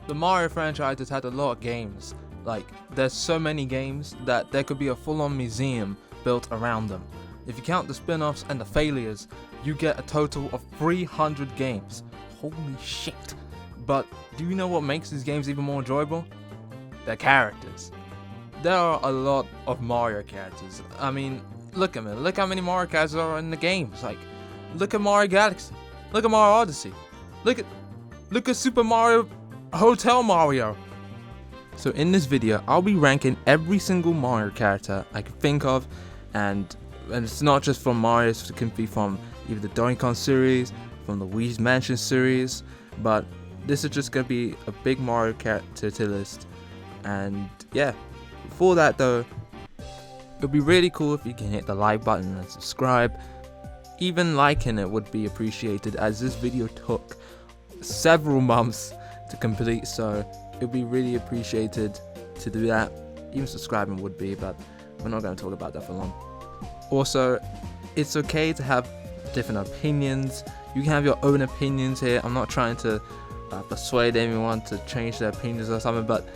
The Mario franchise has had a lot of games. Like, there's so many games that there could be a full-on museum built around them. If you count the spin-offs and the failures, you get a total of 300 games. Holy shit. But do you know what makes these games even more enjoyable? Their characters. There are a lot of Mario characters. I mean, look at me. Look how many Mario characters are in the games. Like, look at Mario Galaxy. Look at Mario Odyssey. Look at Super Mario Hotel Mario. So in this video, I'll be ranking every single Mario character I can think of, and it's not just from Mario, it can be from either the Donkey Kong series, from the Luigi's Mansion series, but this is just going to be a big Mario character tier list. And yeah, before that though, it would be really cool if you can hit the like button and subscribe. Even liking it would be appreciated, as this video took several months to complete, so it would be really appreciated to do that. Even subscribing would be, but we're not going to talk about that for long. Also, it's okay to have different opinions. You can have your own opinions here. I'm not trying to persuade anyone to change their opinions or something, but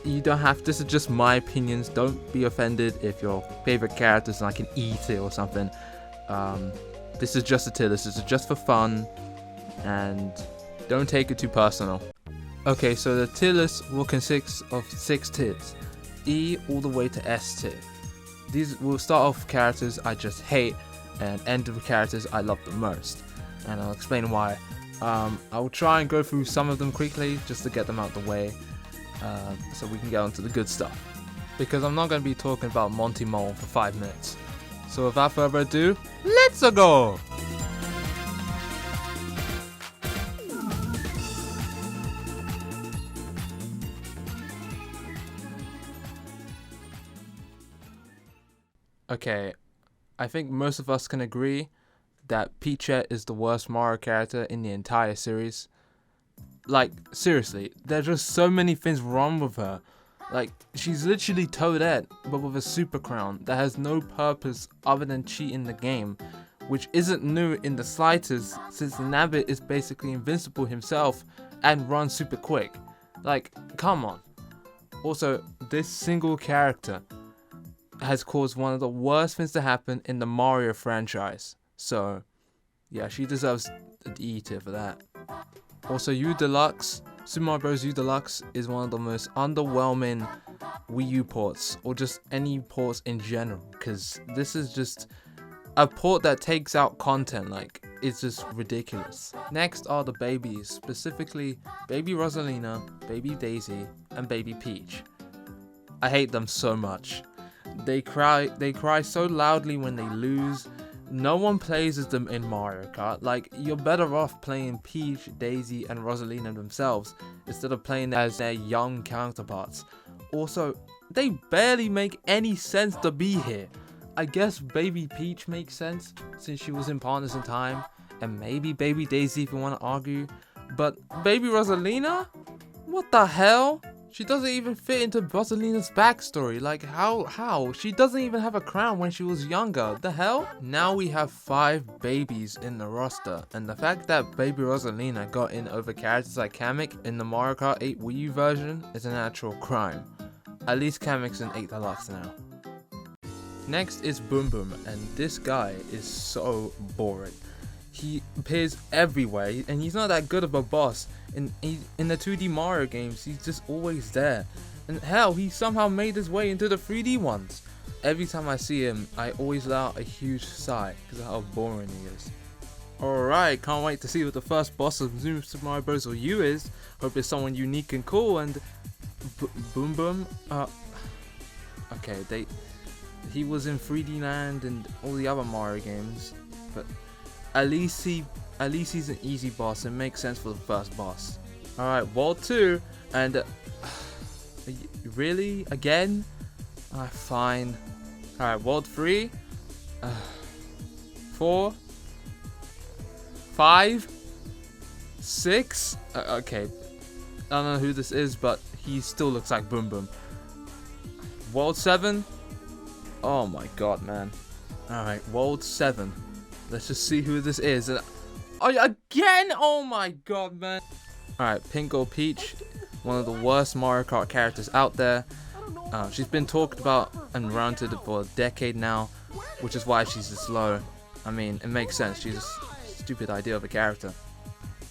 you don't have. This is just my opinions. Don't be offended if your favorite character is like an E tier or something. This is just a tier. This is just for fun, and don't take it too personal. Okay, so the tier list will consist of 6 tiers, E all the way to S tier. These will start off with characters I just hate and end with characters I love the most, and I'll explain why. I will try and go through some of them quickly just to get them out the way, so we can get on to the good stuff, because I'm not going to be talking about Monty Mole for 5 minutes. So without further ado, let's go! Okay, I think most of us can agree that Peachette is the worst Mario character in the entire series. Like, seriously, there's just so many things wrong with her. Like, she's literally Toadette, but with a super crown that has no purpose other than cheating the game, which isn't new in the slightest, since Nabbit is basically invincible himself and runs super quick. Like, come on. Also, this single character has caused one of the worst things to happen in the Mario franchise. So, yeah, she deserves an E tier for that. Also, U Deluxe, Super Mario Bros. U Deluxe is one of the most underwhelming Wii U ports, or just any ports in general, because this is just a port that takes out content. Like, it's just ridiculous. Next are the babies, specifically Baby Rosalina, Baby Daisy, and Baby Peach. I hate them so much. They cry so loudly when they lose. No one plays as them in Mario Kart. Like, you're better off playing Peach, Daisy, and Rosalina themselves instead of playing as their young counterparts. Also, they barely make any sense to be here. I guess Baby Peach makes sense since she was in Partners in Time, and maybe Baby Daisy if you want to argue. But Baby Rosalina? What the hell? She doesn't even fit into Rosalina's backstory. Like, how? She doesn't even have a crown when she was younger. The hell? Now we have 5 babies in the roster, and the fact that Baby Rosalina got in over characters like Kamek in the Mario Kart 8 Wii U version is an actual crime. At least Kamek's in 8 Deluxe now. Next is Boom Boom, and this guy is so boring. He appears everywhere, and he's not that good of a boss. In the 2D Mario games, he's just always there. And hell, he somehow made his way into the 3D ones. Every time I see him, I always let out a huge sigh because of how boring he is. Alright, can't wait to see what the first boss of Super Mario Bros. U is. Hope it's someone unique and cool. And Boom Boom, okay, he was in 3D Land and all the other Mario games, but at least he's an easy boss and makes sense for the first boss. Alright, World 2, and really? Again? Fine. Alright, World 3, 4, 5, 6, okay, I don't know who this is, but he still looks like Boom Boom. World 7, oh my god, man. Alright, World 7. Let's just see who this is. Again? Oh my god, man. Alright, Pink or Peach one of the worst Mario Kart characters out there. She's been talked about and ranted for a decade now, which is why she's this low. I mean, it makes sense. She's a stupid idea of a character.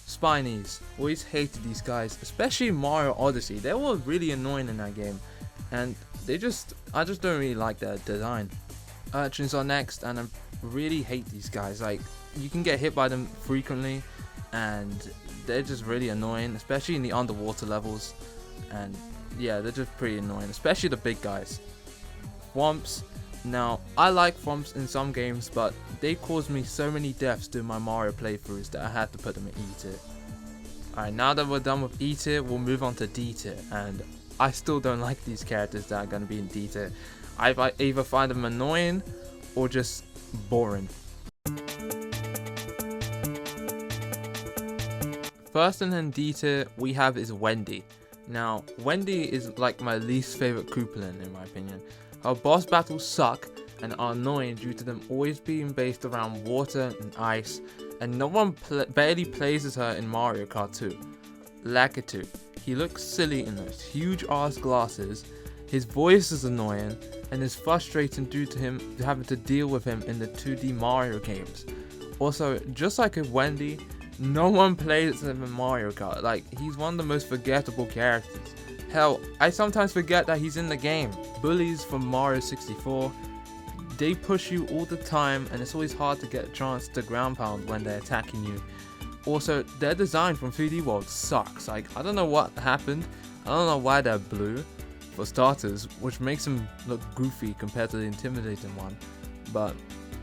Spinies. Always hated these guys, especially Mario Odyssey. They were really annoying in that game, and I just don't really like their design. Urchins are next, and I really hate these guys. Like, you can get hit by them frequently, and they're just really annoying, especially in the underwater levels. And yeah, they're just pretty annoying, especially the big guys. Thwomps. Now, I like Thwomps in some games, but they caused me so many deaths during my Mario playthroughs that I had to put them in E tier. Alright, now that we're done with E tier, we'll move on to D tier, and I still don't like these characters that are going to be in D tier. I either find them annoying or just boring. First in D tier we have is Wendy. Now, Wendy is like my least favorite Koopalin in my opinion. Her boss battles suck and are annoying due to them always being based around water and ice, and no one barely plays as her in Mario Kart 2. Lakitu. He looks silly in those huge ass glasses, his voice is annoying, and is frustrating due to him having to deal with him in the 2D Mario games. Also, just like with Wendy, no one plays him in Mario Kart. Like, he's one of the most forgettable characters. Hell, I sometimes forget that he's in the game. Bullies from Mario 64, they push you all the time, and it's always hard to get a chance to ground pound when they're attacking you. Also, their design from 3D World sucks. Like, I don't know what happened. I don't know why they're blue, for starters, which makes them look goofy compared to the intimidating one. But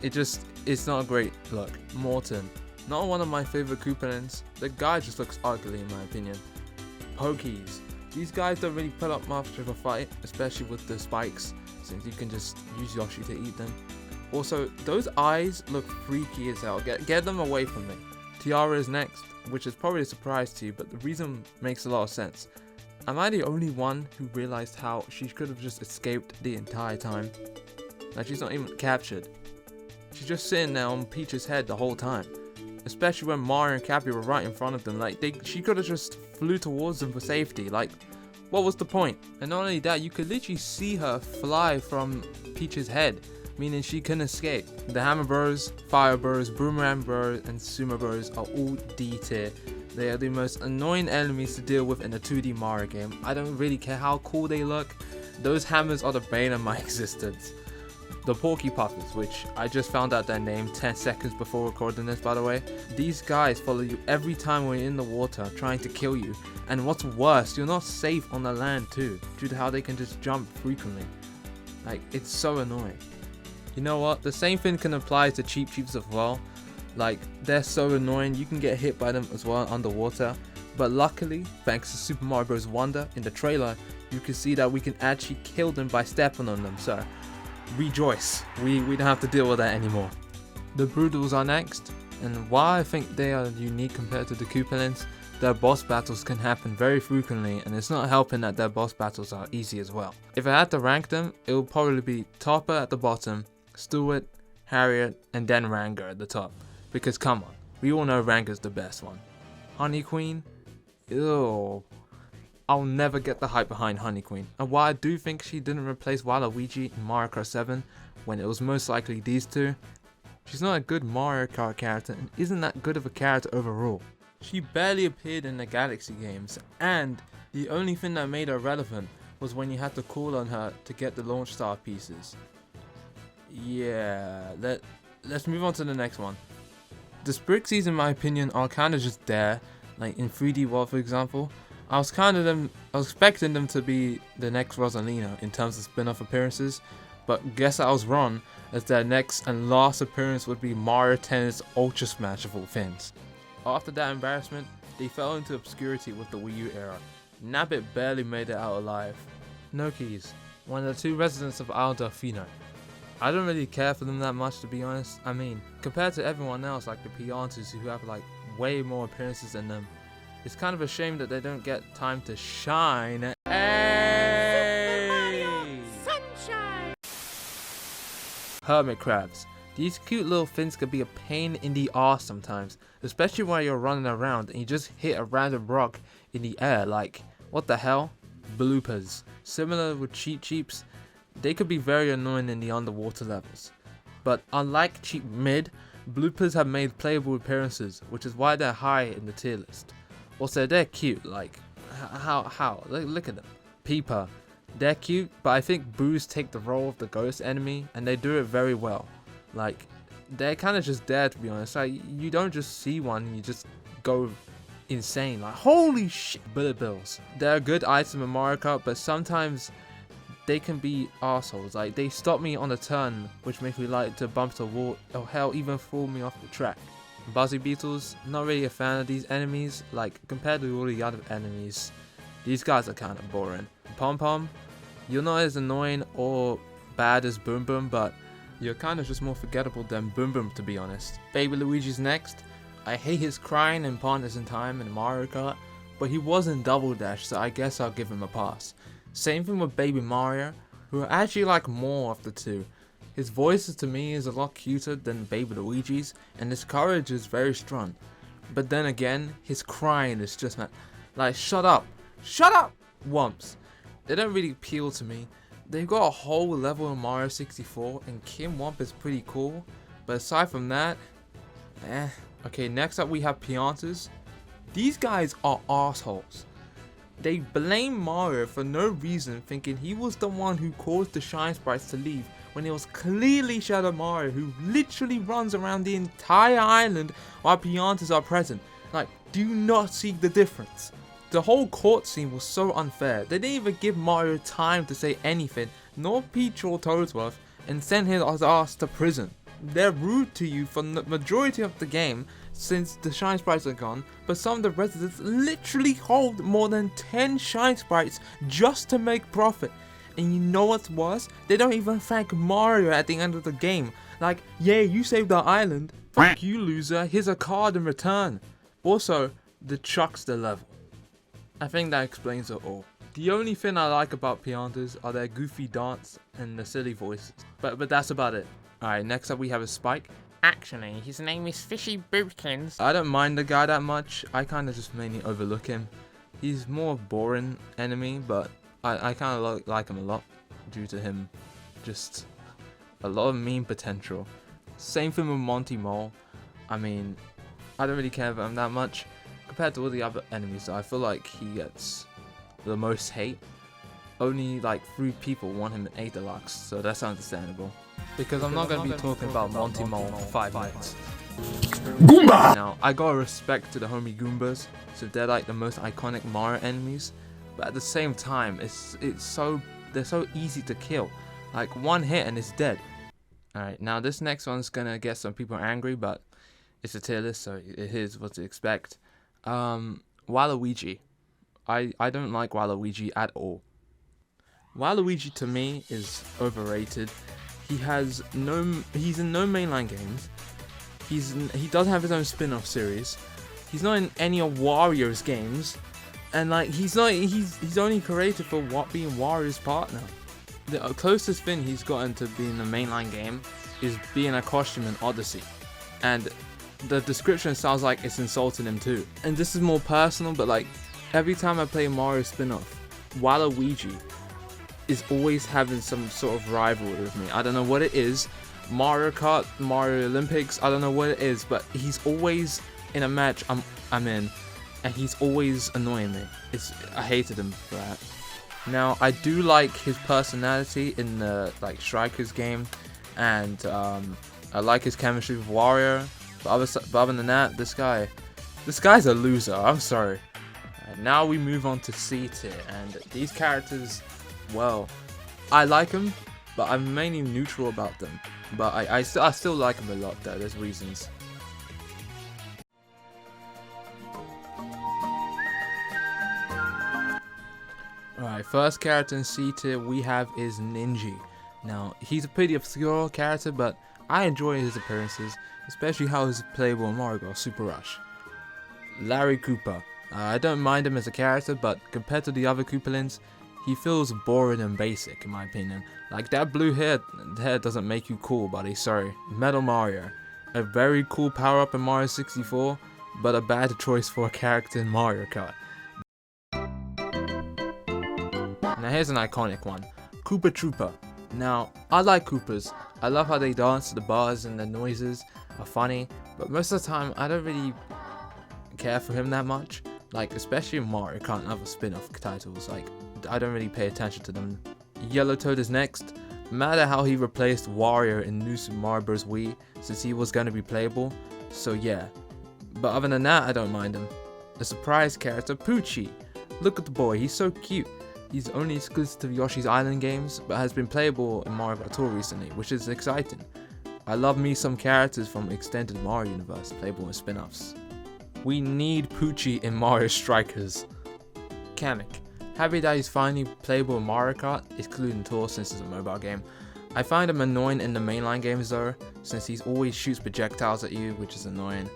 it's not a great look. Morton. Not one of my favorite Koopalins. The guy just looks ugly in my opinion. Pokies. These guys don't really put up much of a fight, especially with the spikes, since you can just use Yoshi to eat them. Also, those eyes look freaky as hell. Get them away from me. Tiara is next, which is probably a surprise to you, but the reason makes a lot of sense. Am I the only one who realized how she could have just escaped the entire time? Like, she's not even captured. She's just sitting there on Peach's head the whole time. Especially when Mario and Cappy were right in front of them. Like, she could have just flew towards them for safety. Like, what was the point? And not only that, you could literally see her fly from Peach's head, meaning she couldn't escape. The Hammer Bros, Fire Bros, Boomerang Bros, and Sumo Bros are all D tier. They are the most annoying enemies to deal with in a 2D Mario game. I don't really care how cool they look. Those hammers are the bane of my existence. The Porky Puffers, which I just found out their name 10 seconds before recording this, by the way. These guys follow you every time we're in the water trying to kill you. And what's worse, you're not safe on the land too, due to how they can just jump frequently. Like, it's so annoying. You know what, the same thing can apply to Cheep Cheeps as well. Like, they're so annoying, you can get hit by them as well underwater. But luckily, thanks to Super Mario Bros. Wonder, in the trailer, you can see that we can actually kill them by stepping on them, so rejoice, we don't have to deal with that anymore. The Broodals are next, and while I think they are unique compared to the Koopalins, their boss battles can happen very frequently, and it's not helping that their boss battles are easy as well. If I had to rank them, it would probably be Topper at the bottom, Stuart, Harriet, and then Ranger at the top. Because come on, we all know Ranger's the best one. Honey Queen? Ew. I'll never get the hype behind Honey Queen. And while I do think she didn't replace Waluigi in Mario Kart 7, when it was most likely these two, she's not a good Mario Kart character and isn't that good of a character overall. She barely appeared in the Galaxy games, and the only thing that made her relevant was when you had to call on her to get the launch star pieces. Yeah, let's move on to the next one. The Sprixies, in my opinion, are kind of just there, like in 3D World for example. I was expecting them to be the next Rosalina in terms of spin-off appearances, but guess I was wrong, as their next and last appearance would be Mario Tennis Ultra Smash of all things. After that embarrassment, they fell into obscurity with the Wii U era. Nabbit barely made it out alive. Nokis, one of the two residents of Isle Delfino. I don't really care for them that much, to be honest. I mean, compared to everyone else like the Piantus who have like way more appearances than them, it's kind of a shame that they don't get time to shine. Hey! Sunshine! Hermit crabs. These cute little things can be a pain in the arse sometimes, especially while you're running around and you just hit a random rock in the air. Like, What the hell? Bloopers. Similar with Cheep Cheeps, they could be very annoying in the underwater levels. But unlike Cheep Mid, bloopers have made playable appearances, which is why they're high in the tier list. Also, they're cute, like, how? Look at them. Peeper. They're cute, but I think boos take the role of the ghost enemy, and they do it very well. Like, they're kind of just there, to be honest. Like, you don't just see one, you just go insane. Like, holy shit. Bullet bills. They're a good item in Mario Kart, but sometimes they can be assholes. Like, they stop me on a turn, which makes me like to bump the wall, or hell, even fall me off the track. Buzzy Beetles, not really a fan of these enemies. Like, compared to all the other enemies, these guys are kind of boring. Pom Pom, you're not as annoying or bad as Boom Boom, but you're kind of just more forgettable than Boom Boom, to be honest. Baby Luigi's next. I hate his crying and Partners in Time in Mario Kart, but he was in Double Dash, so I guess I'll give him a pass. Same thing with Baby Mario, who I actually like more of the two. His voice to me is a lot cuter than Baby Luigi's, and his courage is very strong. But then again, his crying is just like, shut up, Wumps. They don't really appeal to me. They've got a whole level in Mario 64, and Kim Wump is pretty cool, but aside from that, Okay, next up we have Piantas. These guys are assholes. They blame Mario for no reason, thinking he was the one who caused the Shine Sprites to leave, when it was clearly Shadow Mario who literally runs around the entire island while Piantas are present. Like, do you not see the difference? The whole court scene was so unfair. They didn't even give Mario time to say anything, nor Peach or Toadsworth, and send his ass to prison. They're rude to you for the majority of the game since the Shine Sprites are gone, but some of the residents literally hold more than 10 Shine Sprites just to make profit. And you know what's worse? They don't even thank Mario at the end of the game. Like, yeah, you saved our island. Fuck you, loser. Here's a card in return. Also, the chucks the level. I think that explains it all. The only thing I like about Piantas are their goofy dance and the silly voices. But that's about it. Alright, next up we have a Spike. Actually, his name is Fishy Bootkins. I don't mind the guy that much. I kind of just mainly overlook him. He's more a boring enemy, but I kind of like him a lot due to him just a lot of meme potential. Same thing with Monty Mole. I mean, I don't really care about him that much compared to all the other enemies. I feel like he gets the most hate. Only like 3 people want him in A Deluxe, so that's understandable. Because I'm not going to be talking about Monty Mole for 5 minutes. Goomba! Now, I got respect to the homie Goombas, so they're like the most iconic Mario enemies. But at the same time, they're so easy to kill. Like, one hit and it's dead. Alright, now this next one's gonna get some people angry, but it's a tier list, so it is what to expect. Waluigi. I don't like Waluigi at all. Waluigi to me is overrated. He's in no mainline games. He doesn't have his own spin-off series. He's not in any of Wario's games, and like he's only created for being Wario's partner. The closest thing he's gotten to being a mainline game is being a costume in Odyssey, and the description sounds like it's insulting him too. And this is more personal, but like every time I play a Mario spin-off, Waluigi is always having some sort of rivalry with me. I don't know what it is. Mario Kart, Mario Olympics, I don't know what it is, but he's always in a match I'm in, and he's always annoying me. I hated him for that. Now, I do like his personality in the like Strikers game, and I like his chemistry with Wario. But other than that, this guy's a loser. I'm sorry. Now we move on to C tier, and these characters, well, I like them, but I'm mainly neutral about them. But I still like them a lot though. There's reasons. Alright, first character in C tier we have is Ninja. Now, he's a pretty obscure character, but I enjoy his appearances, especially how he's playable in Mario Bros. Super Rush. Larry Koopa. I don't mind him as a character, but compared to the other Koopalins, he feels boring and basic in my opinion. Like, that blue hair doesn't make you cool, buddy, sorry. Metal Mario. A very cool power-up in Mario 64, but a bad choice for a character in Mario Kart. Now here's an iconic one, Koopa Troopa. Now, I like Koopas. I love how they dance to the bars and the noises are funny, but most of the time I don't really care for him that much. Like, especially in Mario Kart and other spin-off titles, like, I don't really pay attention to them. Yellow Toad is next. No matter how he replaced Wario in New Super Mario Bros. Wii, since he was going to be playable, so yeah. But other than that, I don't mind him. The surprise character, Poochie. Look at the boy, he's so cute. He's only exclusive to Yoshi's Island games, but has been playable in Mario Kart Tour recently, which is exciting. I love me some characters from Extended Mario Universe playable in spin-offs. We need Poochie in Mario Strikers. Kamek. Happy that he's finally playable in Mario Kart, excluding Tour since it's a mobile game. I find him annoying in the mainline games though, since he always shoots projectiles at you, which is annoying.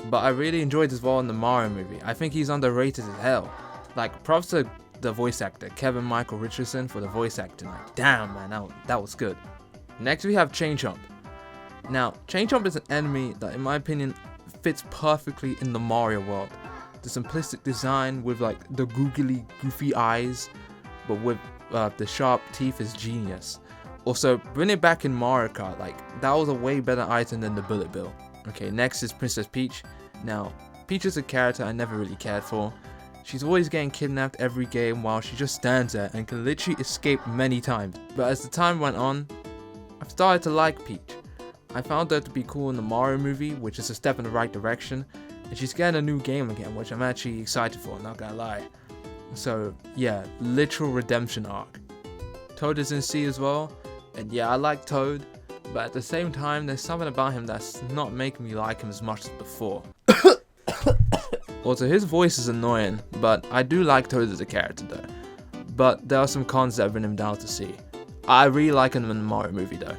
But I really enjoyed his role in the Mario movie. I think he's underrated as hell. Like, props to the voice actor, Kevin Michael Richardson, for the voice acting. Like, damn man, that was good. Next we have Chain Chomp. Now, Chain Chomp is an enemy that, in my opinion, fits perfectly in the Mario world. The simplistic design with like the googly, goofy eyes, but with the sharp teeth is genius. Also, bring it back in Mario Kart, like, that was a way better item than the Bullet Bill. Okay, next is Princess Peach. Now, Peach is a character I never really cared for. She's always getting kidnapped every game while she just stands there and can literally escape many times. But as the time went on, I've started to like Peach. I found her to be cool in the Mario movie, which is a step in the right direction, and she's getting a new game again, which I'm actually excited for, not gonna lie. So yeah, literal redemption arc. Toad is in C as well, and yeah, I like Toad, but at the same time, there's something about him that's not making me like him as much as before. Also, his voice is annoying, but I do like Toad as a character though. But there are some cons that bring him down to C. I really like him in the Mario movie though.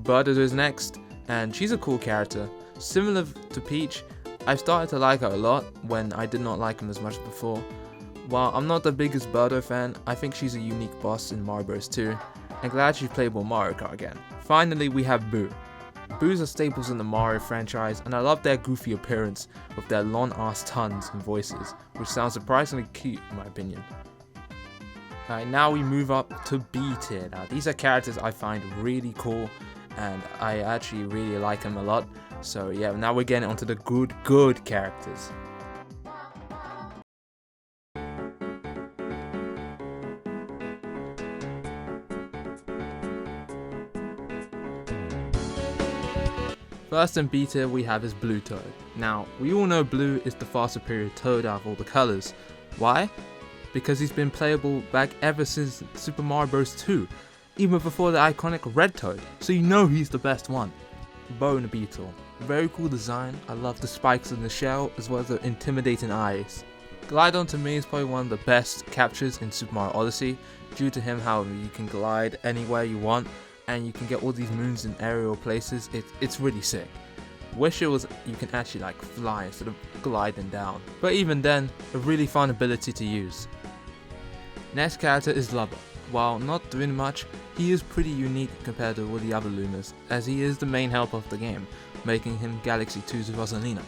Birdo is next, and she's a cool character. Similar to Peach, I've started to like her a lot when I did not like him as much before. While I'm not the biggest Birdo fan, I think she's a unique boss in Mario Bros 2, and glad she's playable Mario Kart again. Finally, we have Boo. Boos are staples in the Mario franchise, and I love their goofy appearance with their long ass tongues and voices, which sounds surprisingly cute in my opinion. Alright, now we move up to B tier. Now these are characters I find really cool, and I actually really like them a lot. So yeah, now we're getting onto the good characters. First in B tier we have is Blue Toad. Now, we all know Blue is the far superior Toad out of all the colours. Why? Because he's been playable back ever since Super Mario Bros 2, even before the iconic Red Toad, so you know he's the best one. Bone Beetle. Very cool design, I love the spikes in the shell as well as the intimidating eyes. Glydon to me is probably one of the best captures in Super Mario Odyssey, due to him how you can glide anywhere you want, and you can get all these moons in aerial places. It's really sick. Wish it was you can actually like fly instead of gliding down, but even then, a really fun ability to use. Next character is Lubba. While not doing much, he is pretty unique compared to all the other Lunas, as he is the main helper of the game, making him Galaxy 2's Rosalina.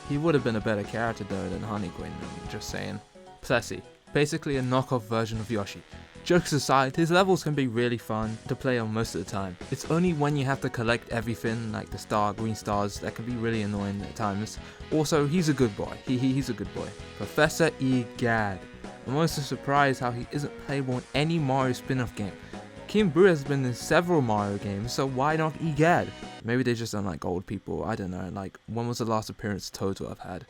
He would have been a better character though than Honeyquin, just saying. Plessy, basically a knockoff version of Yoshi. Jokes aside, his levels can be really fun to play on most of the time. It's only when you have to collect everything like the green stars that can be really annoying at times. Also, he's a good boy. He's a good boy. Professor Egad. I'm also surprised how he isn't playable in any Mario spin-off game. King Boo has been in several Mario games, so why not Egad? Maybe they just don't like old people, I don't know, like when was the last appearance Toto have had?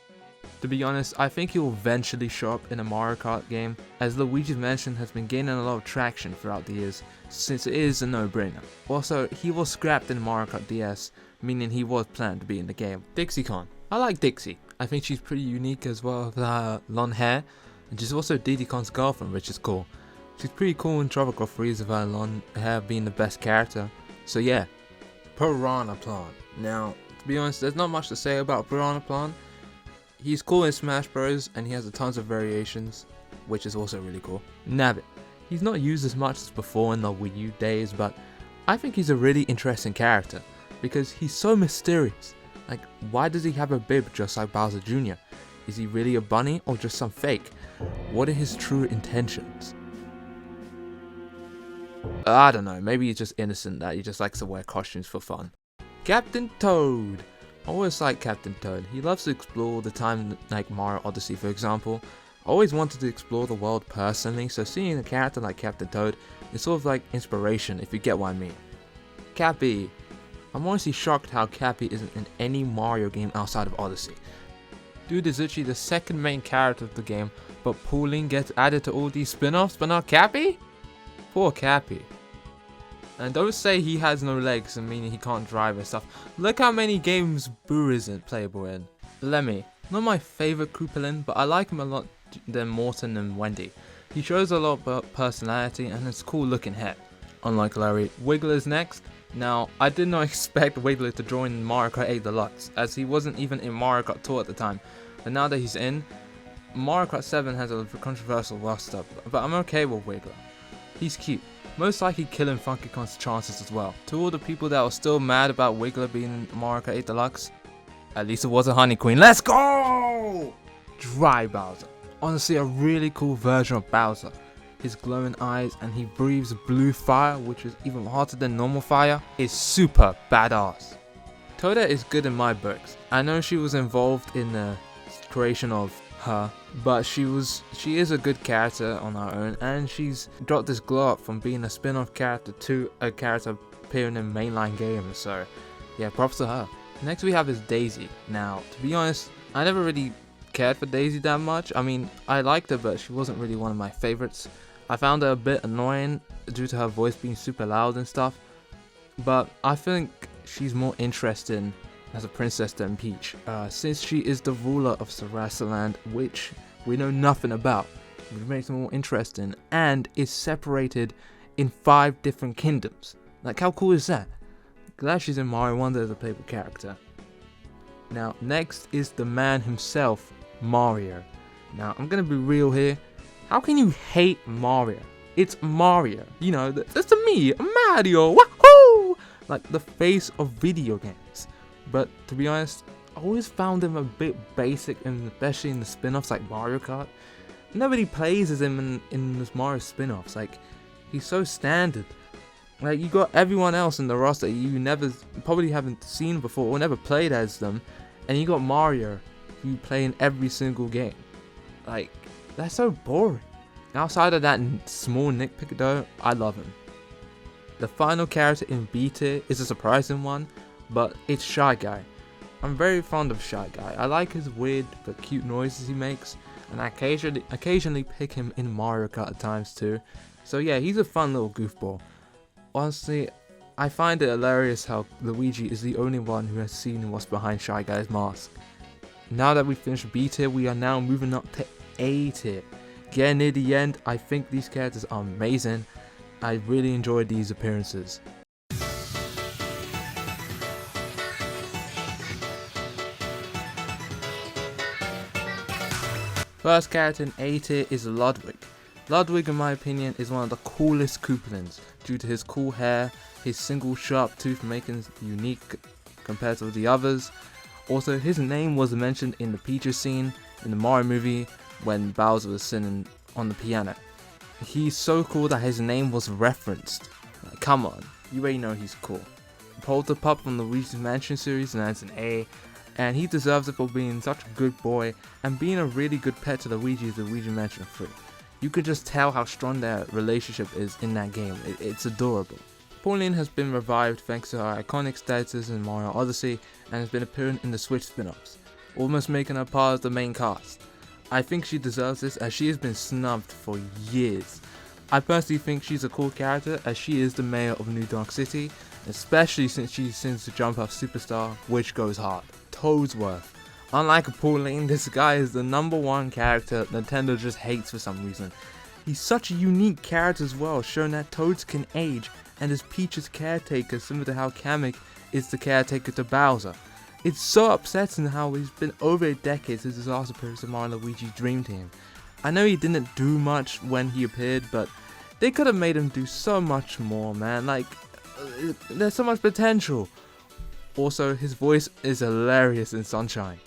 To be honest, I think he will eventually show up in a Mario Kart game, as Luigi's Mansion has been gaining a lot of traction throughout the years, since it is a no-brainer. Also, he was scrapped in Mario Kart DS, meaning he was planned to be in the game. Dixie Kong. I like Dixie. I think she's pretty unique as well with her long hair, and she's also Diddy Kong's girlfriend, which is cool. She's pretty cool in Tropical Freeze with her long hair being the best character. So yeah. Piranha Plant. Now, to be honest, there's not much to say about Piranha Plant. He's cool in Smash Bros, and he has a tons of variations, which is also really cool. Nabbit. He's not used as much as before in the Wii U days, but I think he's a really interesting character, because he's so mysterious. Like, why does he have a bib just like Bowser Jr.? Is he really a bunny or just some fake? What are his true intentions? I don't know, maybe he's just innocent that he just likes to wear costumes for fun. Captain Toad. I always like Captain Toad. He loves to explore the time like Mario Odyssey for example. I always wanted to explore the world personally, so seeing a character like Captain Toad is sort of like inspiration if you get what I mean. Cappy. I'm honestly shocked how Cappy isn't in any Mario game outside of Odyssey. Dude is literally the second main character of the game, but Pauline gets added to all these spin-offs, but not Cappy? Poor Cappy. And don't say he has no legs and meaning he can't drive and stuff. Look how many games Boo isn't playable in. Lemmy, not my favorite Koopalin, but I like him a lot than Morton and Wendy. He shows a lot of personality and has cool looking hair. Unlike Larry, Wiggler is next. Now, I did not expect Wiggler to join Mario Kart 8 Deluxe, as he wasn't even in Mario Kart Tour at the time. But now that he's in, Mario Kart 7 has a controversial roster, but I'm okay with Wiggler. He's cute. Most likely killing Funky Kong's chances as well. To all the people that were still mad about Wiggler being in Mario Kart 8 Deluxe, at least it wasn't Honey Queen. Let's go! Dry Bowser. Honestly, a really cool version of Bowser. His glowing eyes and he breathes blue fire, which is even hotter than normal fire, is super badass. Toadette is good in my books. I know she was involved in the creation of her, but she is a good character on her own, and she's got this glow up from being a spin-off character to a character appearing in mainline games, so yeah, props to her. Next we have is Daisy. Now, to be honest, I never really cared for Daisy that much. I mean, I liked her, but she wasn't really one of my favorites. I found her a bit annoying due to her voice being super loud and stuff, but I think she's more interesting as a princess than Peach, since she is the ruler of Sarasaland, which we know nothing about, which makes it more interesting, and is separated in 5 different kingdoms. Like, how cool is that? Glad she's in Mario Wonder as a playable character. Now, next is the man himself, Mario. Now, I'm gonna be real here. How can you hate Mario? It's Mario. You know, that's me, Mario. Wahoo! Like the face of video games. But to be honest, I always found him a bit basic, and especially in the spin-offs like Mario Kart. Nobody plays as him in this Mario spin-offs. Like, he's so standard. Like, you got everyone else in the roster you probably haven't seen before or never played as them, and you got Mario who you play in every single game. Like, that's so boring. Outside of that small nitpick though, I love him. The final character in B tier is a surprising one, but it's Shy Guy. I'm very fond of Shy Guy. I like his weird but cute noises he makes, and I occasionally pick him in Mario Kart at times too. So yeah, he's a fun little goofball. Honestly, I find it hilarious how Luigi is the only one who has seen what's behind Shy Guy's mask. Now that we've finished B tier, we are now moving up to A tier. Getting near the end, I think these characters are amazing. I really enjoyed these appearances. First character in A tier is Ludwig. Ludwig, in my opinion, is one of the coolest Koopalins due to his cool hair, his single sharp tooth making him unique compared to the others. Also, his name was mentioned in the Peaches scene in the Mario movie when Bowser was singing on the piano. He's so cool that his name was referenced. Like, come on, you already know he's cool. Polterpup from the Luigi's Mansion series lands an A, and he deserves it for being such a good boy and being a really good pet to Luigi's Luigi Mansion 3. You could just tell how strong their relationship is in that game. It's adorable. Pauline has been revived thanks to her iconic status in Mario Odyssey and has been appearing in the Switch spin-offs, almost making her part of the main cast. I think she deserves this as she has been snubbed for years. I personally think she's a cool character as she is the mayor of New Donk City, especially since she sings the Jump Up Superstar, which goes hard. Toadsworth. Unlike Pauline, this guy is the #1 character Nintendo just hates for some reason. He's such a unique character as well, showing that Toads can age and is Peach's caretaker, similar to how Kamek is the caretaker to Bowser. It's so upsetting how it's been over a decade since his last appearance in Mario & Luigi's Dream Team. I know he didn't do much when he appeared, but they could have made him do so much more, man. Like, there's so much potential. Also, his voice is hilarious in Sunshine.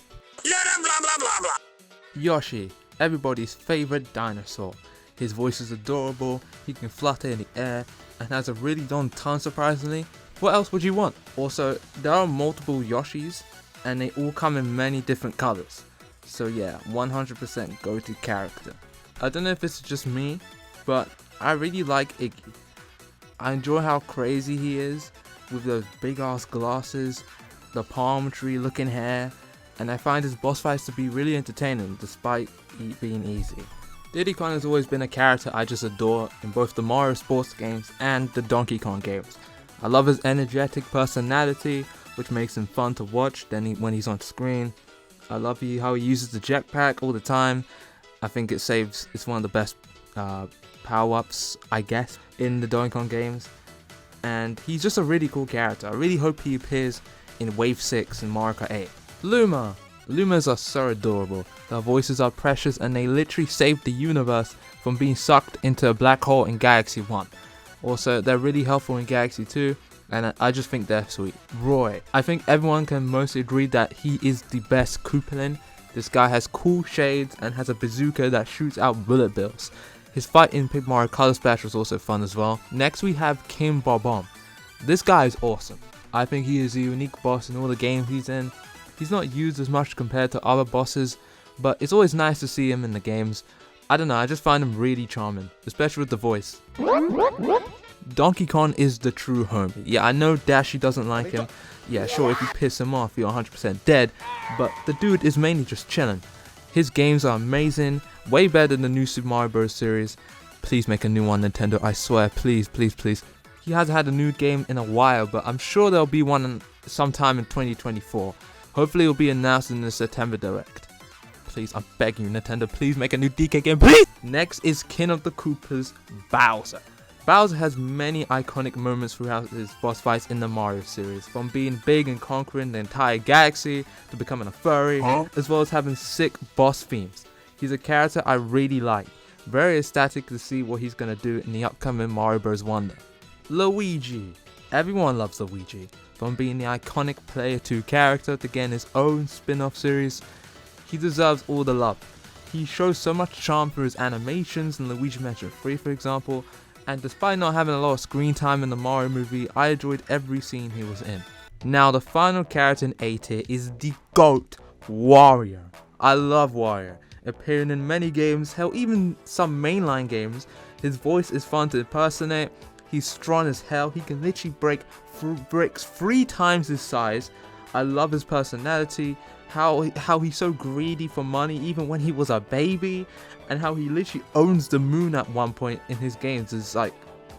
Yoshi, everybody's favorite dinosaur. His voice is adorable, he can flutter in the air, and has a really long tongue surprisingly. What else would you want? Also, there are multiple Yoshis, and they all come in many different colors. So yeah, 100% go-to character. I don't know if it's just me, but I really like Iggy. I enjoy how crazy he is, with those big ass glasses, the palm tree looking hair, and I find his boss fights to be really entertaining despite it being easy. Diddy Kong has always been a character I just adore in both the Mario sports games and the Donkey Kong games. I love his energetic personality, which makes him fun to watch when he's on screen. I love how he uses the jetpack all the time. I think it's one of the best power-ups, I guess, in the Donkey Kong games. And he's just a really cool character. I really hope he appears in Wave 6 and Mario Kart 8. Luma! Lumas are so adorable. Their voices are precious and they literally saved the universe from being sucked into a black hole in Galaxy 1. Also, they're really helpful in Galaxy 2, and I just think they're sweet. Roy. I think everyone can mostly agree that he is the best Koopalin. This guy has cool shades and has a bazooka that shoots out bullet bills. His fight in Paper Mario Color Splash was also fun as well. Next we have Kim Bob-omb. This guy is awesome. I think he is a unique boss in all the games he's in. He's not used as much compared to other bosses, but it's always nice to see him in the games. I don't know, I just find him really charming, especially with the voice. Donkey Kong is the true homie. Yeah, I know Dashi doesn't like him. Yeah, sure, if you piss him off, you're 100% dead, but the dude is mainly just chilling. His games are amazing, way better than the new Super Mario Bros. Series. Please make a new one, Nintendo, I swear, please, please, please. He hasn't had a new game in a while, but I'm sure there'll be one sometime in 2024. Hopefully it'll be announced in the September Direct. Please, I'm begging you, Nintendo, please make a new DK game, please! Next is King of the Koopas, Bowser. Bowser has many iconic moments throughout his boss fights in the Mario series, from being big and conquering the entire galaxy, to becoming a furry, as well as having sick boss themes. He's a character I really like, very ecstatic to see what he's gonna do in the upcoming Mario Bros. Wonder. Luigi. Everyone loves Luigi, from being the iconic Player 2 character to getting his own spin-off series. He deserves all the love. He shows so much charm through his animations in Luigi Mansion 3 for example, and despite not having a lot of screen time in the Mario movie, I enjoyed every scene he was in. Now the final character in A tier is the GOAT, Wario. I love Wario, appearing in many games, hell even some mainline games. His voice is fun to impersonate. He's strong as hell. He can literally break bricks 3 times his size. I love his personality, how he's so greedy for money even when he was a baby, and how he literally owns the moon at one point in his games. It's like,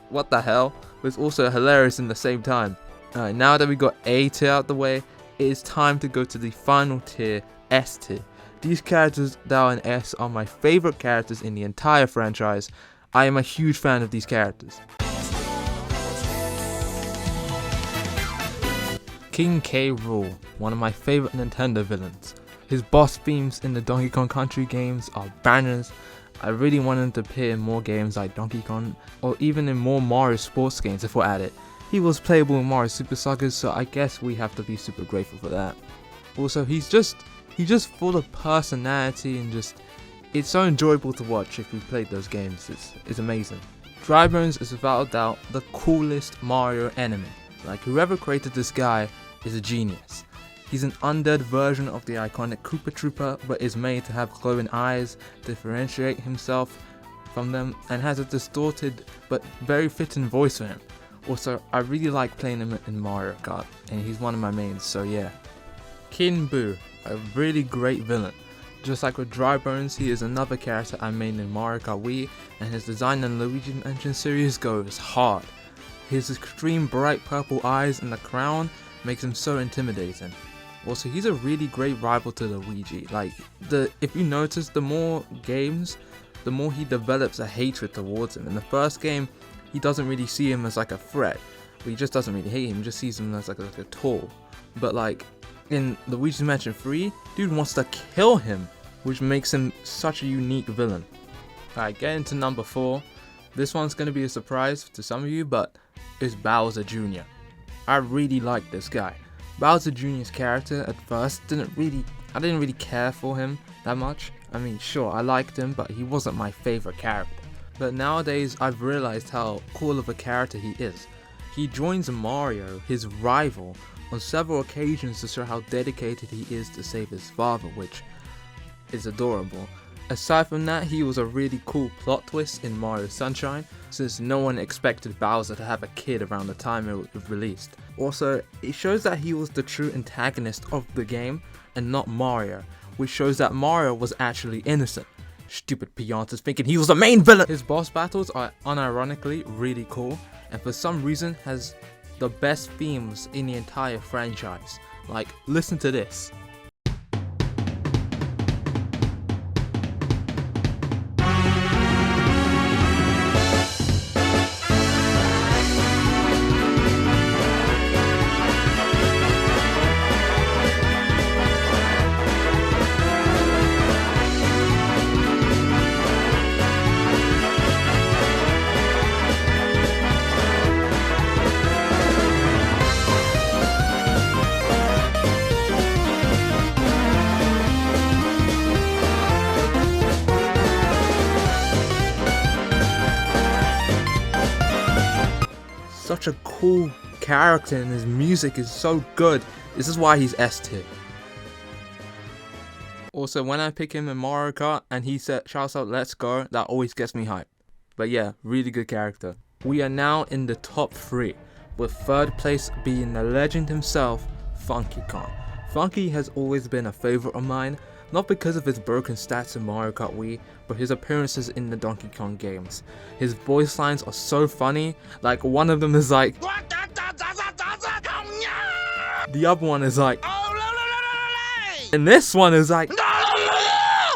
what the hell? But it's also hilarious in the same time. Alright, now that we got A tier out the way, it is time to go to the final tier, S tier. These characters that are in S are my favorite characters in the entire franchise. I am a huge fan of these characters. King K. Rool, one of my favorite Nintendo villains. His boss themes in the Donkey Kong Country games are bangers. I really want him to appear in more games like Donkey Kong, or even in more Mario sports games if we're at it. He was playable in Mario Super Sagas, so I guess we have to be super grateful for that. Also, he's just full of personality and it's so enjoyable to watch if you've played those games. It's amazing. Dry Bones is without a doubt the coolest Mario enemy. Like, whoever created this guy is a genius. He's an undead version of the iconic Koopa Troopa, but is made to have glowing eyes, differentiate himself from them, and has a distorted but very fitting voice for him. Also, I really like playing him in Mario Kart, and he's one of my mains, so yeah. King Boo, a really great villain. Just like with Dry Bones, he is another character I made in Mario Kart Wii, and his design in the Luigi Mansion series goes hard. His extreme bright purple eyes and the crown makes him so intimidating. Also, he's a really great rival to Luigi. Like, if you notice, the more games, the more he develops a hatred towards him. In the first game, he doesn't really see him as like a threat. He just doesn't really hate him, he just sees him as like a tool. But like, in Luigi's Mansion 3, dude wants to kill him, which makes him such a unique villain. Alright, getting to number 4. This one's going to be a surprise to some of you, but it's Bowser Jr. I really like this guy. Bowser Jr.'s character at first I didn't really care for him that much. I mean, sure, I liked him, but he wasn't my favorite character. but nowadays I've realized how cool of a character he is. He joins Mario, his rival, on several occasions to show how dedicated he is to save his father, which is adorable. Aside from that, he was a really cool plot twist in Mario Sunshine, since no one expected Bowser to have a kid around the time it was released. Also, it shows that he was the true antagonist of the game and not Mario, which shows that Mario was actually innocent. Stupid Piantas thinking he was the main villain! His boss battles are unironically really cool, and for some reason has the best themes in the entire franchise. Like, listen to this. Such a cool character and his music is so good. This is why he's S tier. Also, when I pick him in Mario Kart and he shouts out "Let's go," that always gets me hyped. But yeah, really good character. We are now in the top 3, with 3rd place being the legend himself, Funky Kong. Funky has always been a favorite of mine, not because of his broken stats in Mario Kart Wii, but his appearances in the Donkey Kong games. His voice lines are so funny, like one of them is like, the other one is like, and this one is like,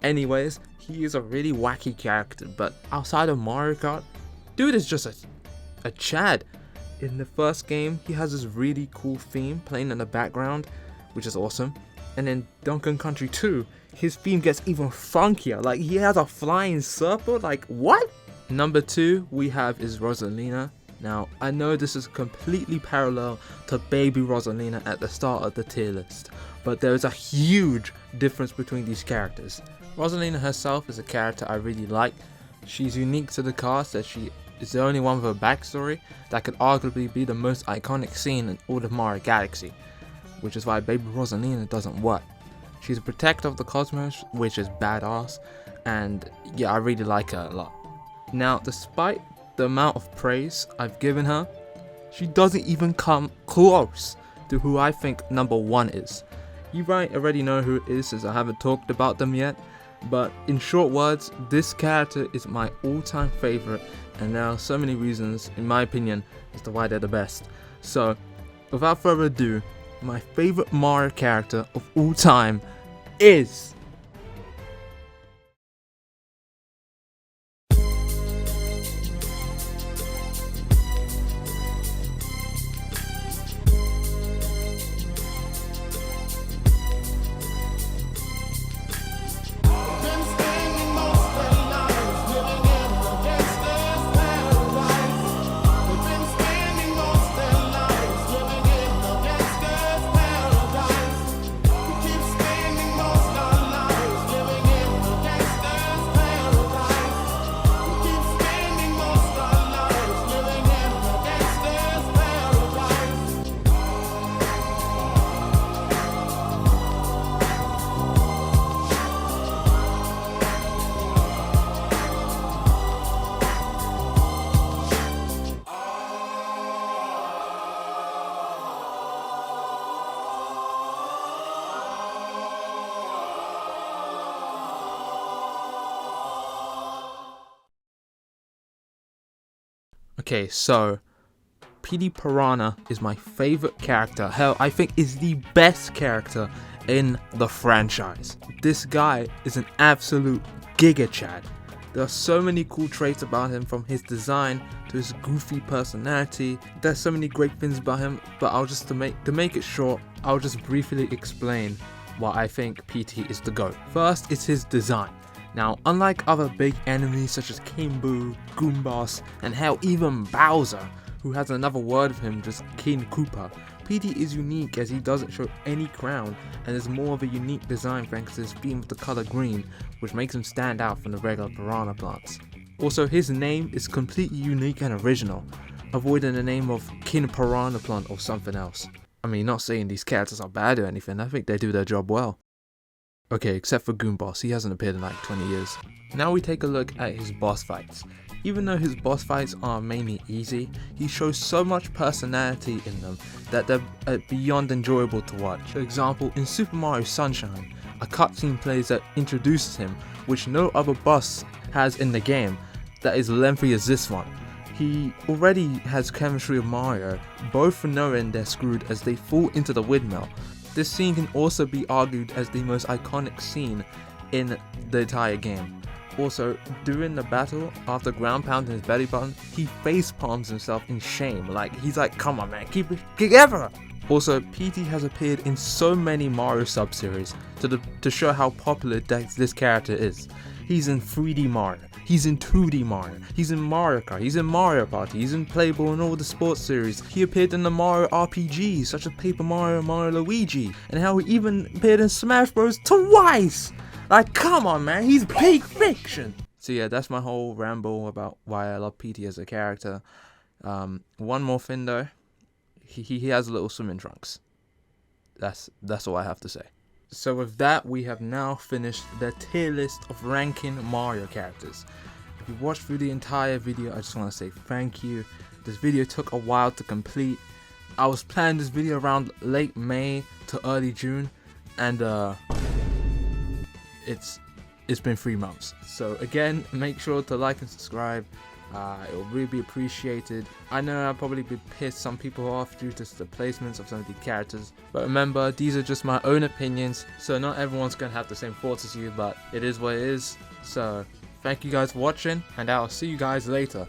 anyways, he is a really wacky character, but outside of Mario Kart, dude is just a Chad. In the first game, he has this really cool theme playing in the background, which is awesome. And in Donkey Kong Country 2, his theme gets even funkier. Like, he has a flying serpent. Like, what? Number 2 we have is Rosalina. Now, I know this is completely parallel to Baby Rosalina at the start of the tier list, but there is a huge difference between these characters. Rosalina herself is a character I really like. She's unique to the cast as she is the only one with a backstory that could arguably be the most iconic scene in all of Mario Galaxy, which is why Baby Rosalina doesn't work. She's a protector of the cosmos, which is badass, and yeah, I really like her a lot. Now, despite the amount of praise I've given her, she doesn't even come close to who I think number 1 is. You might already know who it is, as I haven't talked about them yet, but in short words, this character is my all-time favorite, and there are so many reasons, in my opinion, as to why they're the best. So, without further ado, my favorite Mario character of all time is... Okay, so Petey Piranha is my favorite character. Hell, I think is the best character in the franchise. This guy is an absolute Giga Chad. There are so many cool traits about him, from his design to his goofy personality. There's so many great things about him, but to make it short, I'll just briefly explain why I think PT is the GOAT. First, it's his design. Now, unlike other big enemies such as King Boo, Goombas, and hell, even Bowser, who has another word of him, just King Koopa, PT is unique as he doesn't show any crown and is more of a unique design thanks to his theme of the color green, which makes him stand out from the regular piranha plants. Also, his name is completely unique and original, avoiding the name of King Piranha Plant or something else. I mean, not saying these characters are bad or anything, I think they do their job well. Okay, except for Goomboss, he hasn't appeared in like 20 years. Now we take a look at his boss fights. Even though his boss fights are mainly easy, he shows so much personality in them that they're beyond enjoyable to watch. For example, in Super Mario Sunshine, a cutscene plays that introduces him, which no other boss has in the game, that is lengthy as this one. He already has chemistry with Mario, both knowing they're screwed as they fall into the windmill. This scene can also be argued as the most iconic scene in the entire game. Also, during the battle, after ground pounding his belly button, he face palms himself in shame, like he's like, come on man, keep it together! Also, PT has appeared in so many Mario sub-series to show how popular this character is. He's in 3D Mario, he's in 2D Mario, he's in Mario Kart, he's in Mario Party, he's in Playboy and all the sports series. He appeared in the Mario RPGs such as Paper Mario and Mario Luigi, and how he even appeared in Smash Bros. Twice! Like, come on man, he's peak fiction! So yeah, that's my whole ramble about why I love PT as a character. One more thing though, he has little swimming trunks. That's all I have to say. So with that, we have now finished the tier list of ranking Mario characters. If you watched through the entire video, I just want to say thank you. This video took a while to complete. I was planning this video around late May to early June, and it's been 3 months. So again, make sure to like and subscribe. It will really be appreciated. I know I'll probably be pissed some people off due to the placements of some of these characters, but remember, these are just my own opinions, so not everyone's gonna have the same thoughts as you, but it is what it is. So thank you guys for watching, and I'll see you guys later.